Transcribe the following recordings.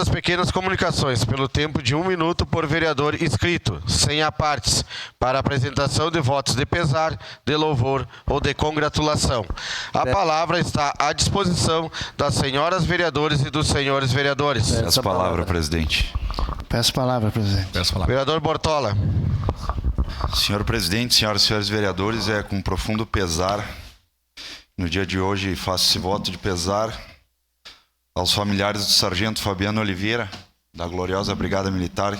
As pequenas comunicações, pelo tempo de 1 minuto por vereador inscrito, sem apartes, para apresentação de votos de pesar, de louvor ou de congratulação. A palavra está à disposição das senhoras vereadoras e dos senhores vereadores. Peço a palavra, presidente. Peço a palavra, presidente. Peço a palavra. Vereador Bortola. Senhor presidente, senhoras e senhores vereadores, é com profundo pesar, no dia de hoje faço esse voto de pesar aos familiares do sargento Fabiano Oliveira, da gloriosa Brigada Militar,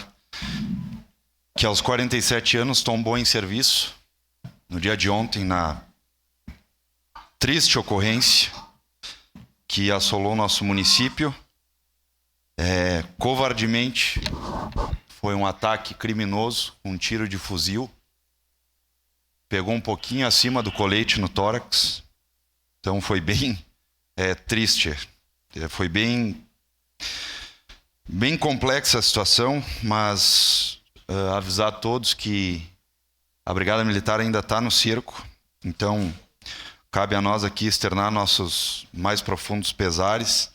que aos 47 anos tombou em serviço no dia de ontem, na triste ocorrência que assolou nosso município. Covardemente, foi um ataque criminoso, um tiro de fuzil. Pegou um pouquinho acima do colete no tórax. Então foi bem triste. Foi bem complexa a situação, mas avisar a todos que a Brigada Militar ainda está no cerco. Então, cabe a nós aqui externar nossos mais profundos pesares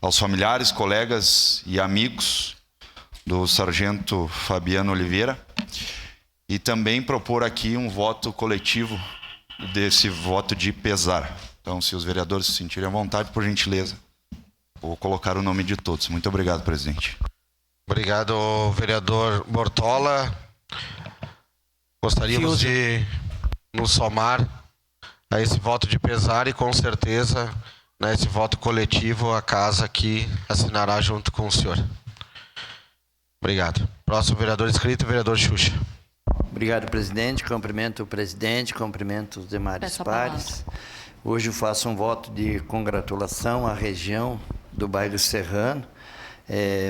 aos familiares, colegas e amigos do sargento Fabiano Oliveira e também propor aqui um voto coletivo desse voto de pesar. Então, se os vereadores se sentirem à vontade, por gentileza, vou colocar o nome de todos. Muito obrigado, presidente. Obrigado, vereador Bortola. Gostaríamos de nos somar a esse voto de pesar e, com certeza, nesse voto coletivo, a casa aqui assinará junto com o senhor. Obrigado. Próximo vereador inscrito, vereador Xuxa. Obrigado, presidente. Cumprimento o presidente, cumprimento os demais pares. Hoje eu faço um voto de congratulação à região do bairro Serrano,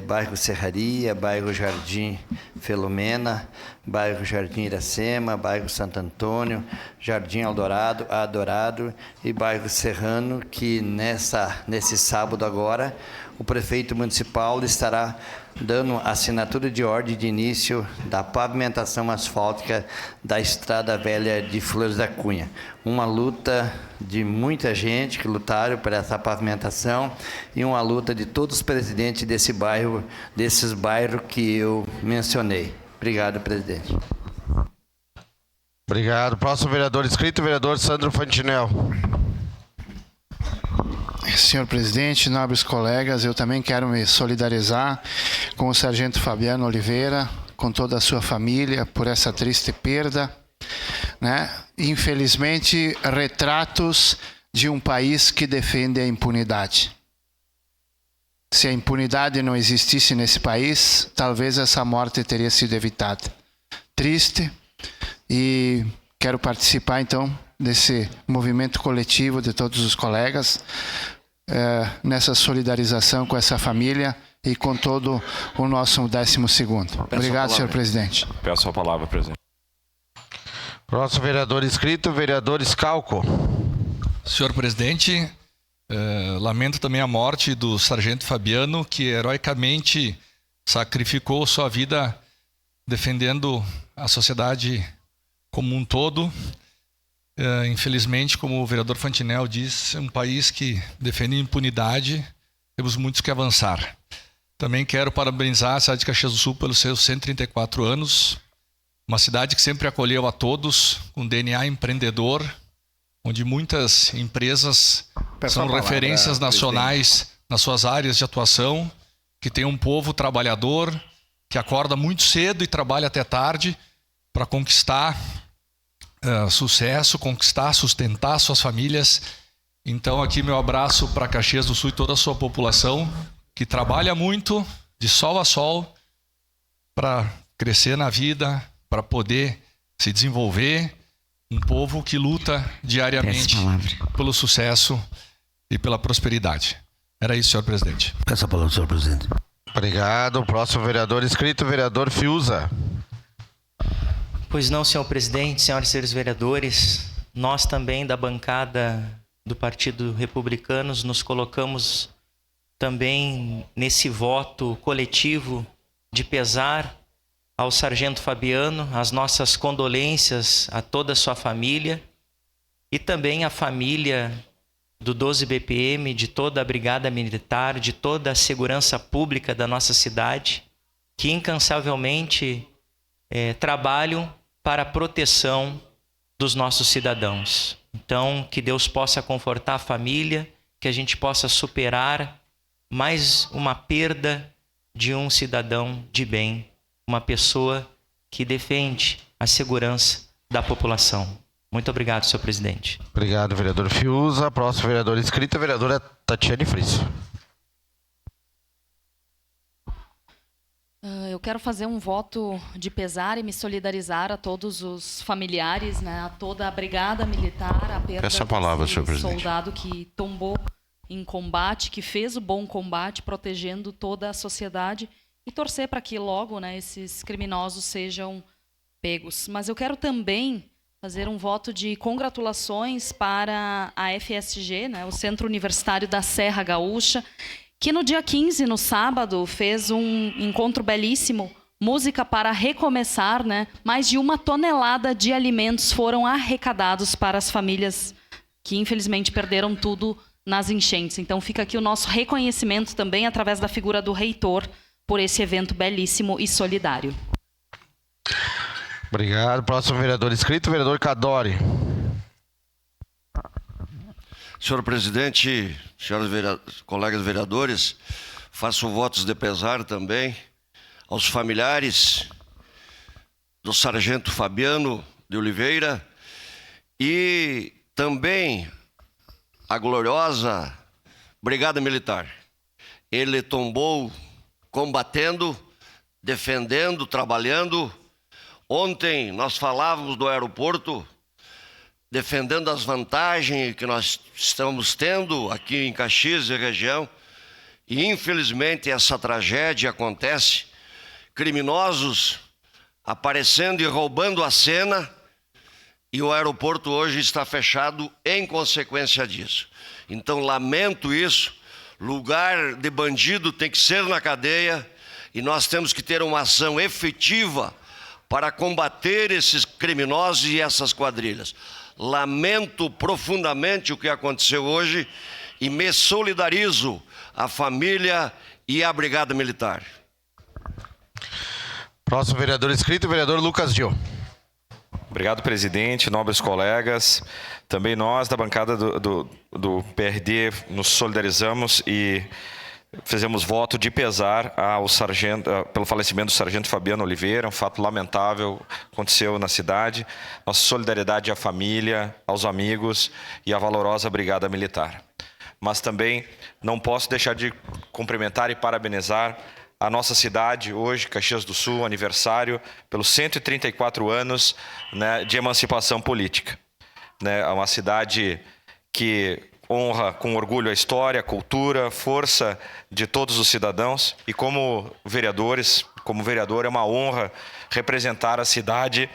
bairro Serraria, bairro Jardim Filomena, bairro Jardim Iracema, bairro Santo Antônio, Jardim Adorado e bairro Serrano, que nesse sábado agora o prefeito municipal estará dando assinatura de ordem de início da pavimentação asfáltica da Estrada Velha de Flores da Cunha. Uma luta de muita gente que lutaram por essa pavimentação e uma luta de todos os presidentes desses bairros que eu mencionei. Obrigado, presidente. Obrigado. Próximo vereador inscrito, vereador Sandro Fantinel. Senhor presidente, nobres colegas, eu também quero me solidarizar com o sargento Fabiano Oliveira, com toda a sua família, por essa triste perda, né? Infelizmente, retratos de um país que defende a impunidade. Se a impunidade não existisse nesse país, talvez essa morte teria sido evitada. Triste, e quero participar então desse movimento coletivo de todos os colegas, nessa solidarização com essa família e com todo o nosso 12º. Obrigado, senhor presidente. Peço a palavra, presidente. Próximo vereador inscrito, vereador Scalco. Senhor presidente, lamento também a morte do sargento Fabiano, que heroicamente sacrificou sua vida defendendo a sociedade como um todo. Infelizmente, como o vereador Fantinel disse, é um país que defende impunidade, temos muitos que avançar. Também quero parabenizar a cidade de Caxias do Sul pelos seus 134 anos, uma cidade que sempre acolheu a todos, com DNA empreendedor, onde muitas empresas são referências nacionais nas suas áreas de atuação, que tem um povo trabalhador, que acorda muito cedo e trabalha até tarde para conquistar sucesso, conquistar, sustentar suas famílias. Então aqui meu abraço para Caxias do Sul e toda a sua população, que trabalha muito, de sol a sol, para crescer na vida, para poder se desenvolver. Um povo que luta diariamente pelo sucesso e pela prosperidade. Era isso, senhor presidente. Peço a palavra, senhor presidente. Obrigado. Próximo vereador inscrito, vereador Fiuza. Pois não, senhor presidente, senhoras e senhores vereadores, nós também da bancada do Partido Republicanos nos colocamos também nesse voto coletivo de pesar ao sargento Fabiano, as nossas condolências a toda a sua família e também a família do 12 BPM, de toda a Brigada Militar, de toda a segurança pública da nossa cidade, que incansavelmente trabalham para a proteção dos nossos cidadãos. Então, que Deus possa confortar a família, que a gente possa superar mais uma perda de um cidadão de bem, uma pessoa que defende a segurança da população. Muito obrigado, senhor presidente. Obrigado, vereador Fiuza. Próximo vereador inscrito, a vereadora Tatiane Friso. Eu quero fazer um voto de pesar e me solidarizar a todos os familiares, né, a toda a Brigada Militar, a perda Peço a palavra, desse senhor presidente. soldado que tombou em combate, que fez o bom combate, protegendo toda a sociedade, e torcer para que logo, né, esses criminosos sejam pegos. Mas eu quero também fazer um voto de congratulações para a FSG, né, o Centro Universitário da Serra Gaúcha, que no dia 15, no sábado, fez um encontro belíssimo, Música para Recomeçar, né? Mais de 1 tonelada de alimentos foram arrecadados para as famílias que, infelizmente, perderam tudo nas enchentes. Então, fica aqui o nosso reconhecimento também, através da figura do reitor, por esse evento belíssimo e solidário. Obrigado. Próximo vereador inscrito, vereador Cadori. Senhor presidente, senhores colegas vereadores, faço votos de pesar também aos familiares do sargento Fabiano de Oliveira e também a gloriosa Brigada Militar. Ele tombou combatendo, defendendo, trabalhando. Ontem nós falávamos do aeroporto, defendendo as vantagens que nós estamos tendo aqui em Caxias e região. E, infelizmente, essa tragédia acontece. Criminosos aparecendo e roubando a cena. E o aeroporto hoje está fechado em consequência disso. Então, lamento isso. Lugar de bandido tem que ser na cadeia. E nós temos que ter uma ação efetiva para combater esses criminosos e essas quadrilhas. Lamento profundamente o que aconteceu hoje e me solidarizo à família e à Brigada Militar. Próximo vereador inscrito, vereador Lucas Gil. Obrigado, presidente, nobres colegas. Também nós, da bancada do PRD, nos solidarizamos e fizemos voto de pesar ao sargento, pelo falecimento do sargento Fabiano Oliveira, um fato lamentável aconteceu na cidade. Nossa solidariedade à família, aos amigos e à valorosa Brigada Militar. Mas também não posso deixar de cumprimentar e parabenizar a nossa cidade, hoje, Caxias do Sul, aniversário, pelos 134 anos, né, de emancipação política. Né, é uma cidade que honra com orgulho a história, a cultura, força de todos os cidadãos. E como vereadores, como vereador, é uma honra representar a cidade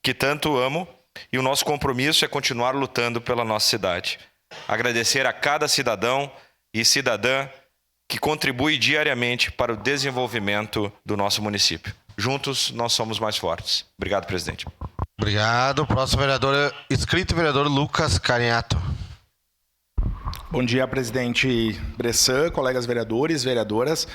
que tanto amo. E o nosso compromisso é continuar lutando pela nossa cidade. Agradecer a cada cidadão e cidadã que contribui diariamente para o desenvolvimento do nosso município. Juntos, nós somos mais fortes. Obrigado, presidente. Obrigado. Próximo vereador inscrito, vereador Lucas Carinhato. Bom dia, presidente Bressan, colegas vereadores, vereadoras.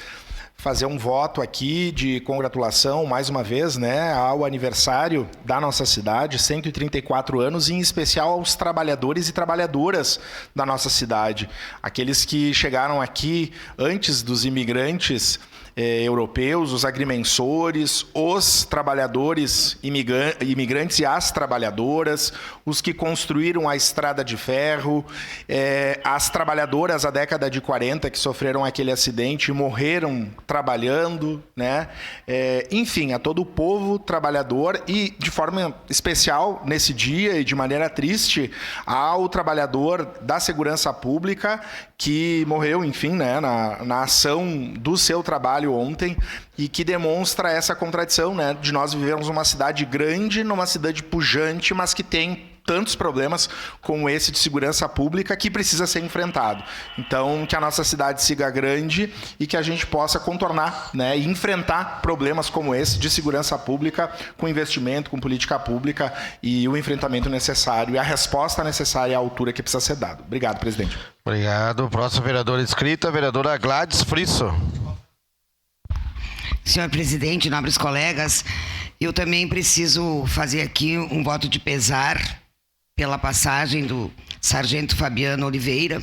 Fazer um voto aqui de congratulação, mais uma vez, né, ao aniversário da nossa cidade, 134 anos, e em especial aos trabalhadores e trabalhadoras da nossa cidade. Aqueles que chegaram aqui antes dos imigrantes europeus, os agrimensores, os trabalhadores imigrantes e as trabalhadoras, os que construíram a estrada de ferro, as trabalhadoras da década de 40 que sofreram aquele acidente e morreram trabalhando, né? Enfim, a todo o povo trabalhador e, de forma especial, nesse dia e de maneira triste, ao trabalhador da segurança pública que morreu, enfim, né, na ação do seu trabalho ontem, e que demonstra essa contradição, né, de nós vivermos numa cidade grande, numa cidade pujante, mas que tem tantos problemas como esse de segurança pública que precisa ser enfrentado. Então, que a nossa cidade siga grande e que a gente possa contornar, né, e enfrentar problemas como esse de segurança pública com investimento, com política pública e o enfrentamento necessário e a resposta necessária à altura que precisa ser dado. Obrigado, presidente. Obrigado. Próximo vereador inscrito, a vereadora Gladys Frisso. Senhor presidente, nobres colegas, eu também preciso fazer aqui um voto de pesar pela passagem do sargento Fabiano Oliveira.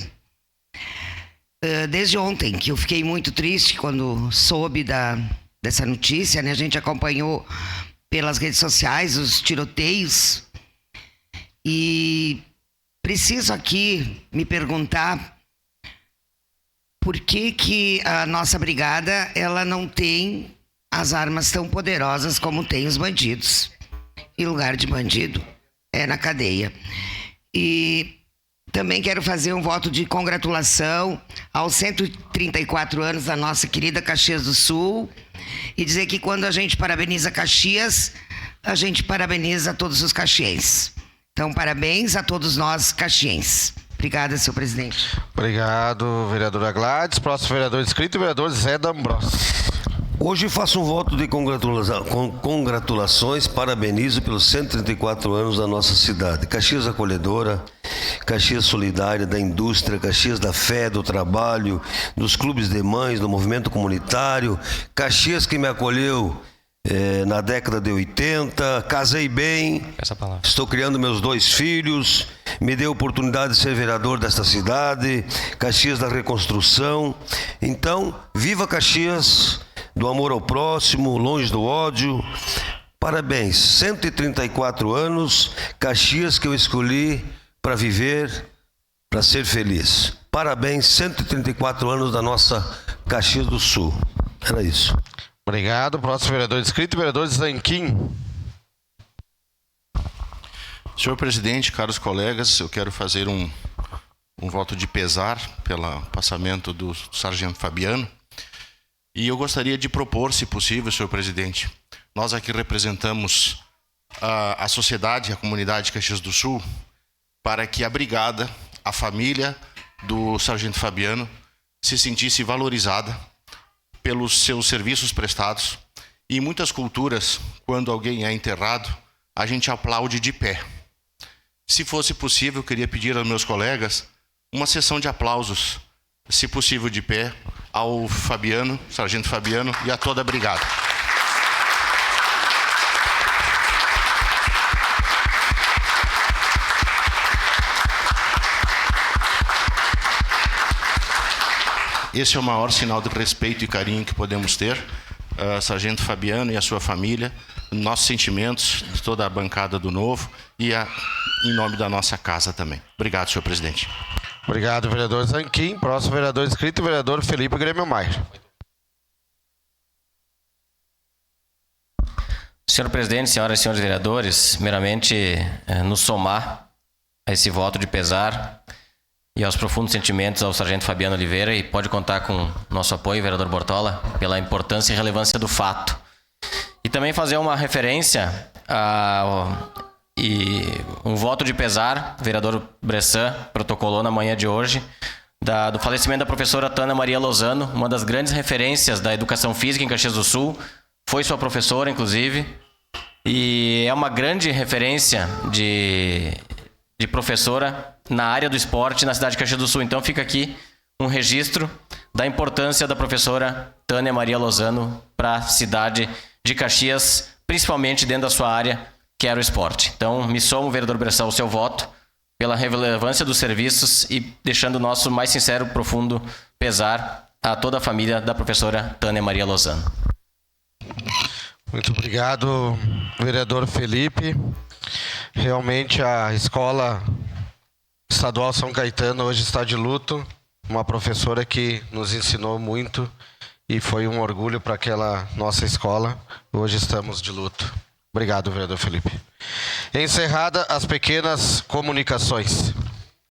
Desde ontem, que eu fiquei muito triste quando soube dessa notícia, né? A gente acompanhou pelas redes sociais os tiroteios e preciso aqui me perguntar por que a nossa brigada ela não tem as armas tão poderosas como tem os bandidos. E lugar de bandido é na cadeia. E também quero fazer um voto de congratulação aos 134 anos da nossa querida Caxias do Sul e dizer que quando a gente parabeniza Caxias, a gente parabeniza todos os caxienses. Então, parabéns a todos nós caxienses. Obrigada, senhor presidente. Obrigado, vereadora Gladys. Próximo vereador inscrito, o vereador Zé D'Ambrosio. Hoje faço um voto de congratulações, parabenizo pelos 134 anos da nossa cidade. Caxias acolhedora, Caxias solidária, da indústria, Caxias da fé, do trabalho, dos clubes de mães, do movimento comunitário, Caxias que me acolheu na década de 80, casei bem, estou criando meus 2 filhos, me deu a oportunidade de ser vereador desta cidade, Caxias da reconstrução. Então, viva Caxias, do amor ao próximo, longe do ódio. Parabéns, 134 anos, Caxias que eu escolhi para viver, para ser feliz. Parabéns, 134 anos da nossa Caxias do Sul. Era isso. Obrigado. Próximo vereador inscrito, vereador Zanquim. Senhor presidente, caros colegas, eu quero fazer um voto de pesar pelo passamento do sargento Fabiano. E eu gostaria de propor, se possível, senhor presidente, nós aqui representamos a sociedade, a comunidade de Caxias do Sul, para que a brigada, a família do sargento Fabiano se sentisse valorizada pelos seus serviços prestados. E em muitas culturas, quando alguém é enterrado, a gente aplaude de pé. Se fosse possível, eu queria pedir aos meus colegas uma sessão de aplausos, se possível de pé, ao Fabiano, sargento Fabiano, e a toda a brigada. Esse é o maior sinal de respeito e carinho que podemos ter, sargento Fabiano e a sua família, nossos sentimentos de toda a bancada do Novo e em nome da nossa casa também. Obrigado, senhor presidente. Obrigado, vereador Zanquim. Próximo vereador inscrito, vereador Felipe Grêmio Maier. Senhor presidente, senhoras e senhores vereadores, meramente nos somar a esse voto de pesar e aos profundos sentimentos ao sargento Fabiano Oliveira, e pode contar com nosso apoio, vereador Bortola, pela importância e relevância do fato. E também fazer uma referência e um voto de pesar, o vereador Bressan protocolou na manhã de hoje, do falecimento da professora Tânia Maria Lozano, uma das grandes referências da educação física em Caxias do Sul, foi sua professora, inclusive, e é uma grande referência de professora na área do esporte na cidade de Caxias do Sul. Então fica aqui um registro da importância da professora Tânia Maria Lozano para a cidade de Caxias, principalmente dentro da sua área, que era o esporte. Então me somo, vereador Bressan, ao seu voto, pela relevância dos serviços e deixando o nosso mais sincero, profundo pesar a toda a família da professora Tânia Maria Lozano. Muito obrigado, vereador Felipe. Realmente a Escola Estadual São Caetano hoje está de luto. Uma professora que nos ensinou muito e foi um orgulho para aquela nossa escola. Hoje estamos de luto. Obrigado, vereador Felipe. Encerrada as pequenas comunicações.